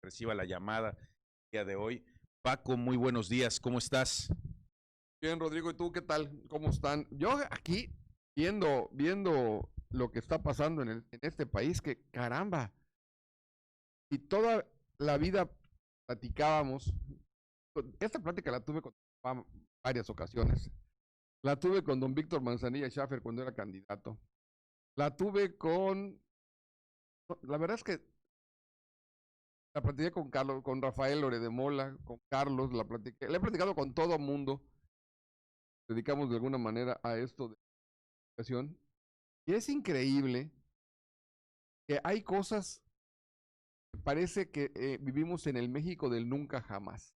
reciba la llamada el día de hoy. Paco, muy buenos días, ¿cómo estás? Bien, Rodrigo, ¿y tú qué tal? ¿Cómo están? Yo aquí viendo lo que está pasando en este país, que caramba, y toda la vida platicábamos, esta plática la tuve con varias ocasiones, la tuve con don Víctor Manzanilla Schaffer cuando era candidato, la tuve la verdad es que la platiqué con Carlos, con Rafael Lore de Mola, con Carlos, le he platicado con todo mundo, dedicamos de alguna manera a esto de educación. Y es increíble que hay cosas que parece que vivimos en el México del nunca jamás.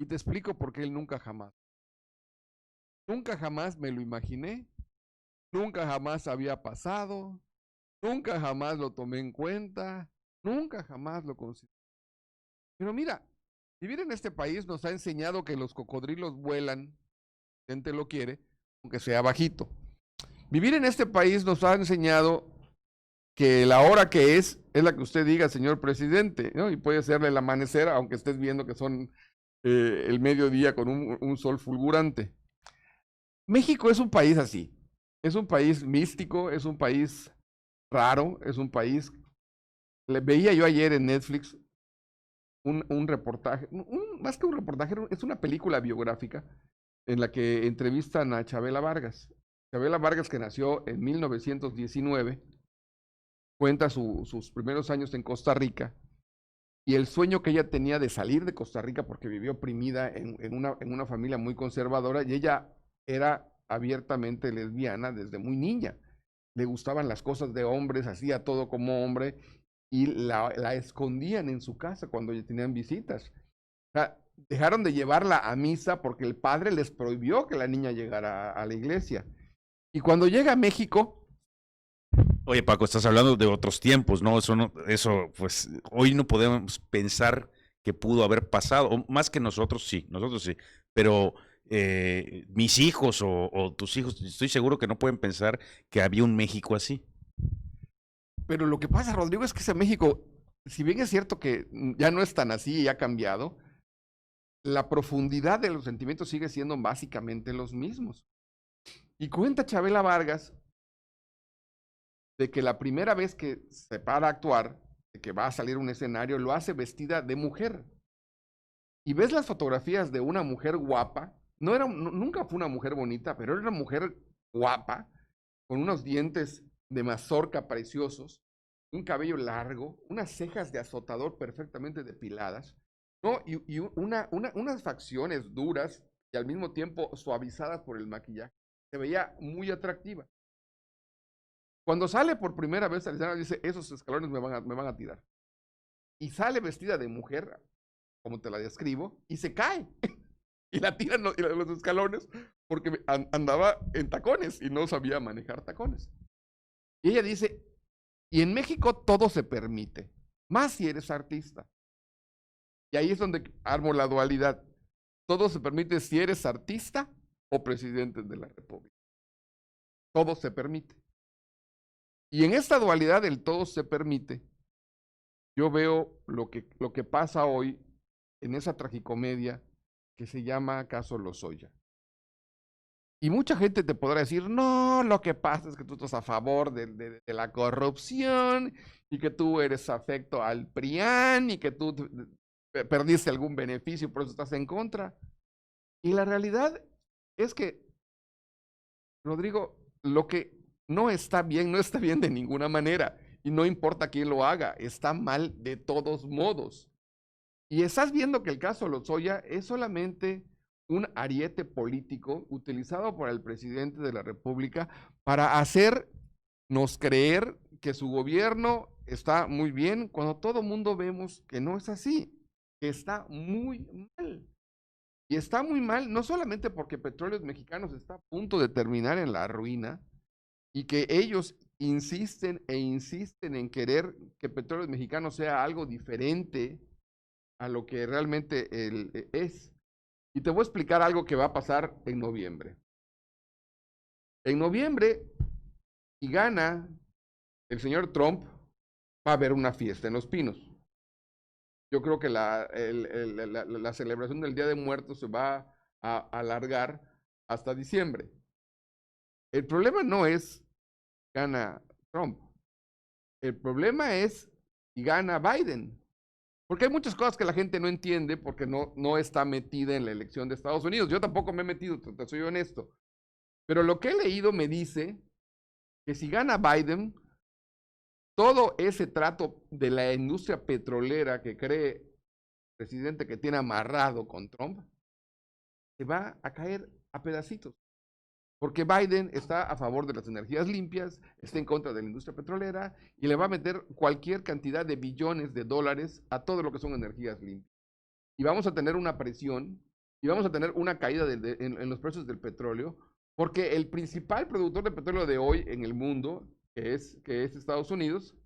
Y te explico por qué el nunca jamás. Nunca jamás me lo imaginé, nunca jamás había pasado, nunca jamás lo tomé en cuenta, nunca jamás lo consideré. Pero mira, vivir en este país nos ha enseñado que los cocodrilos vuelan, la gente lo quiere, aunque sea bajito. Vivir en este país nos ha enseñado que la hora que es la que usted diga, señor presidente, ¿no? Y puede serle el amanecer, aunque estés viendo que son el mediodía con un sol fulgurante. México es un país así, es un país místico, es un país raro, es un país... veía yo ayer en Netflix un reportaje, más que un reportaje, es una película biográfica en la que entrevistan a Chabela Vargas. Chabela Vargas, que nació en 1919, cuenta sus primeros años en Costa Rica y el sueño que ella tenía de salir de Costa Rica porque vivió oprimida en una familia muy conservadora y ella era abiertamente lesbiana desde muy niña. Le gustaban las cosas de hombres, hacía todo como hombre y la escondían en su casa cuando tenían visitas. O sea, dejaron de llevarla a misa porque el padre les prohibió que la niña llegara a la iglesia. Y cuando llega a México, Oye, Paco, estás hablando de otros tiempos, ¿no? Eso, pues, hoy no podemos pensar que pudo haber pasado, o más que nosotros sí, pero mis hijos o tus hijos, estoy seguro que no pueden pensar que había un México así. pero lo que pasa, Rodrigo, es que ese México, si bien es cierto que ya no es tan así y ha cambiado, la profundidad de los sentimientos sigue siendo básicamente los mismos. Y cuenta Chabela Vargas de que la primera vez que se para a actuar, de que va a salir a un escenario, lo hace vestida de mujer. Y ves las fotografías de una mujer guapa, nunca fue una mujer bonita, pero era una mujer guapa, con unos dientes de mazorca preciosos, un cabello largo, unas cejas de azotador perfectamente depiladas, ¿no? Y unas facciones duras y al mismo tiempo suavizadas por el maquillaje. Se veía muy atractiva. Cuando sale por primera vez al escenario, dice, esos escalones me van a tirar. Y sale vestida de mujer, como te la describo, y se cae. Y la tiran los escalones porque andaba en tacones y no sabía manejar tacones. Y ella dice, y en México todo se permite, más si eres artista. Y ahí es donde armo la dualidad. Todo se permite si eres artista o presidente de la República. Todo se permite. Y en esta dualidad del todo se permite, yo veo lo que pasa hoy en esa tragicomedia que se llama Caso Lozoya. Y mucha gente te podrá decir, no, lo que pasa es que tú estás a favor de la corrupción y que tú eres afecto al PRIAN y que tú perdiste algún beneficio y por eso estás en contra. Y la realidad es que, Rodrigo, lo que no está bien, no está bien de ninguna manera. Y no importa quién lo haga, está mal de todos modos. Y estás viendo que el caso Lozoya es solamente un ariete político utilizado por el presidente de la República para hacernos creer que su gobierno está muy bien cuando todo mundo vemos que no es así, que está muy mal. Y está muy mal no solamente porque Petróleos Mexicanos está a punto de terminar en la ruina y que ellos insisten e insisten en querer que Petróleos Mexicanos sea algo diferente a lo que realmente es. Y te voy a explicar algo que va a pasar en noviembre. En noviembre, y gana el señor Trump, va a haber una fiesta en Los Pinos. Yo creo que la celebración del Día de Muertos se va a alargar hasta diciembre. El problema no es gana Trump. El problema es si gana Biden. Porque hay muchas cosas que la gente no entiende porque no está metida en la elección de Estados Unidos. Yo tampoco me he metido, te soy honesto. Pero lo que he leído me dice que si gana Biden, todo ese trato de la industria petrolera que cree el presidente que tiene amarrado con Trump, se va a caer a pedacitos. Porque Biden está a favor de las energías limpias, está en contra de la industria petrolera y le va a meter cualquier cantidad de billones de dólares a todo lo que son energías limpias. Y vamos a tener una presión y vamos a tener una caída en los precios del petróleo, porque el principal productor de petróleo de hoy en el mundo, que es Estados Unidos,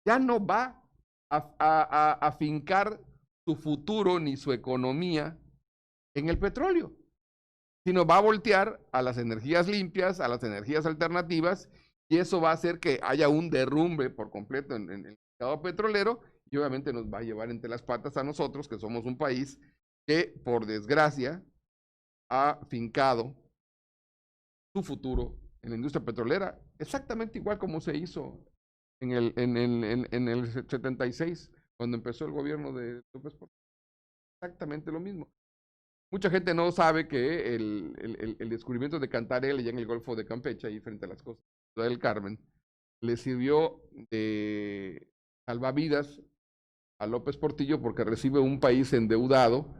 ya no va a afincar su futuro ni su economía en el petróleo, sino va a voltear a las energías limpias, a las energías alternativas, y eso va a hacer que haya un derrumbe por completo en el mercado petrolero, y obviamente nos va a llevar entre las patas a nosotros, que somos un país que, por desgracia, ha fincado su futuro en la industria petrolera, exactamente igual como se hizo en el 76, cuando empezó el gobierno de López Portillo. Exactamente lo mismo. Mucha gente no sabe que el descubrimiento de Cantarell allá en el Golfo de Campeche, ahí frente a las costas del Carmen, le sirvió de salvavidas a López Portillo porque recibe un país endeudado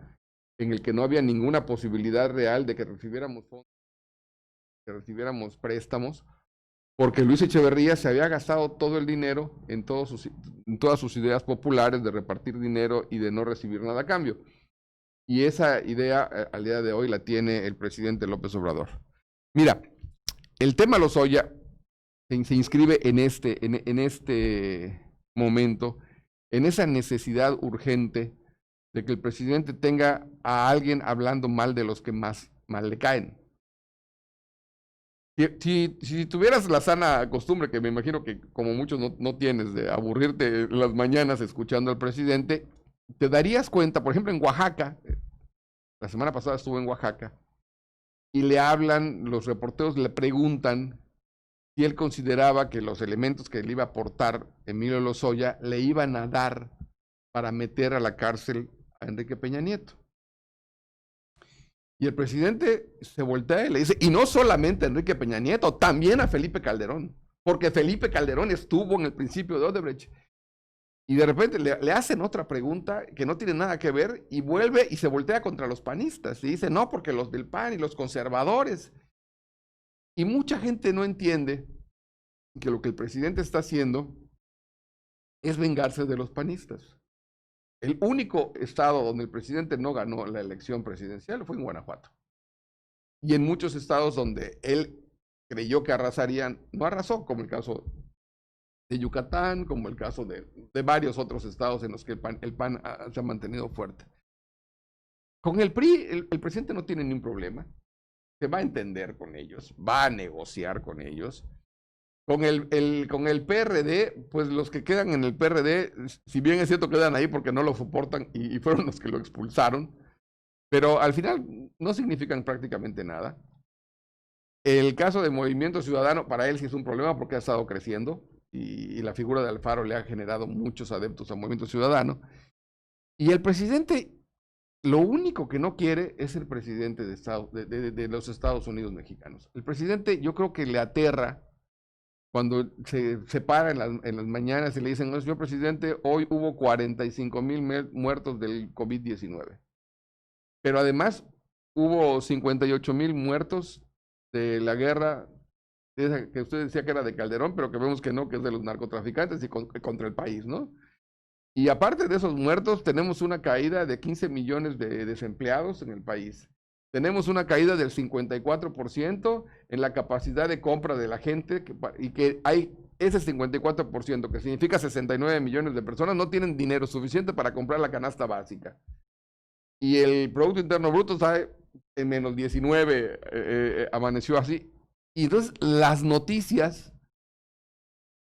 en el que no había ninguna posibilidad real de que recibiéramos fondos, que recibiéramos préstamos, porque Luis Echeverría se había gastado todo el dinero en todas sus ideas populares de repartir dinero y de no recibir nada a cambio. Y esa idea al día de hoy la tiene el presidente López Obrador. Mira, el tema Lozoya se inscribe en este momento, en esa necesidad urgente de que el presidente tenga a alguien hablando mal de los que más mal le caen. Si tuvieras la sana costumbre, que me imagino que como muchos no tienes, de aburrirte las mañanas escuchando al presidente, te darías cuenta, por ejemplo, en Oaxaca, la semana pasada estuve en Oaxaca, y le hablan, los reporteros le preguntan si él consideraba que los elementos que le iba a aportar Emilio Lozoya le iban a dar para meter a la cárcel a Enrique Peña Nieto. Y el presidente se voltea y le dice, y no solamente a Enrique Peña Nieto, también a Felipe Calderón, porque Felipe Calderón estuvo en el principio de Odebrecht. Y de repente le hacen otra pregunta que no tiene nada que ver y vuelve y se voltea contra los panistas y dice, no, porque los del PAN y los conservadores. Y mucha gente no entiende que lo que el presidente está haciendo es vengarse de los panistas. El único estado donde el presidente no ganó la elección presidencial fue en Guanajuato. Y en muchos estados donde él creyó que arrasarían, no arrasó, como el caso de Yucatán, como el caso de varios otros estados en los que el PAN se ha mantenido fuerte. Con el PRI, el presidente no tiene ningún problema. Se va a entender con ellos, va a negociar con ellos. Con el PRD, pues los que quedan en el PRD, si bien es cierto, quedan ahí porque no lo soportan y fueron los que lo expulsaron, pero al final no significan prácticamente nada. El caso de Movimiento Ciudadano, para él sí es un problema porque ha estado creciendo y la figura de Alfaro le ha generado muchos adeptos al Movimiento Ciudadano. Y el presidente, lo único que no quiere es el presidente de los Estados Unidos mexicanos. El presidente, yo creo que le aterra cuando se para en las mañanas y le dicen, no, señor presidente, hoy hubo 45,000 muertos del COVID-19. Pero además hubo 58,000 muertos de la guerra que usted decía que era de Calderón, pero que vemos que no, que es de los narcotraficantes y contra el país, ¿no? Y aparte de esos muertos, tenemos una caída de 15 millones de desempleados en el país. Tenemos una caída del 54% en la capacidad de compra de la gente y que hay ese 54%, que significa 69 millones de personas, no tienen dinero suficiente para comprar la canasta básica. Y el Producto Interno Bruto está en menos 19, amaneció así. Y entonces las noticias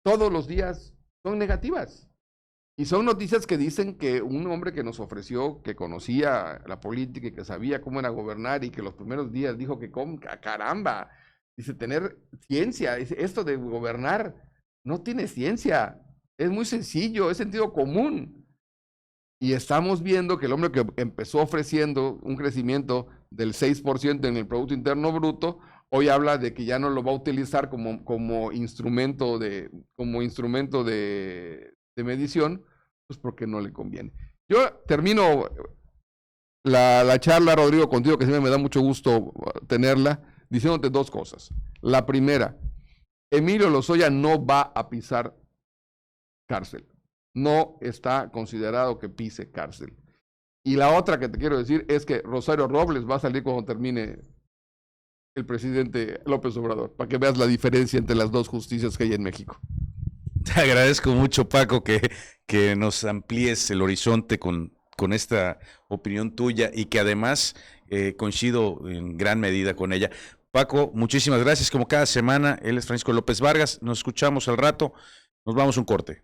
todos los días son negativas. Y son noticias que dicen que un hombre que nos ofreció, que conocía la política y que sabía cómo era gobernar y que los primeros días dijo que, caramba, dice, tener ciencia, dice, esto de gobernar no tiene ciencia, es muy sencillo, es sentido común. Y estamos viendo que el hombre que empezó ofreciendo un crecimiento del 6% en el Producto Interno Bruto, hoy habla de que ya no lo va a utilizar como instrumento de medición, pues porque no le conviene. Yo termino la charla, Rodrigo, contigo, que siempre me da mucho gusto tenerla, diciéndote dos cosas. La primera, Emilio Lozoya no va a pisar cárcel. No está considerado que pise cárcel. Y la otra que te quiero decir es que Rosario Robles va a salir cuando termine el presidente López Obrador, para que veas la diferencia entre las dos justicias que hay en México. Te agradezco mucho, Paco, que nos amplíes el horizonte con esta opinión tuya y que además coincido en gran medida con ella. Paco, muchísimas gracias. Como cada semana, él es Francisco López Vargas. Nos escuchamos al rato. Nos vamos a un corte.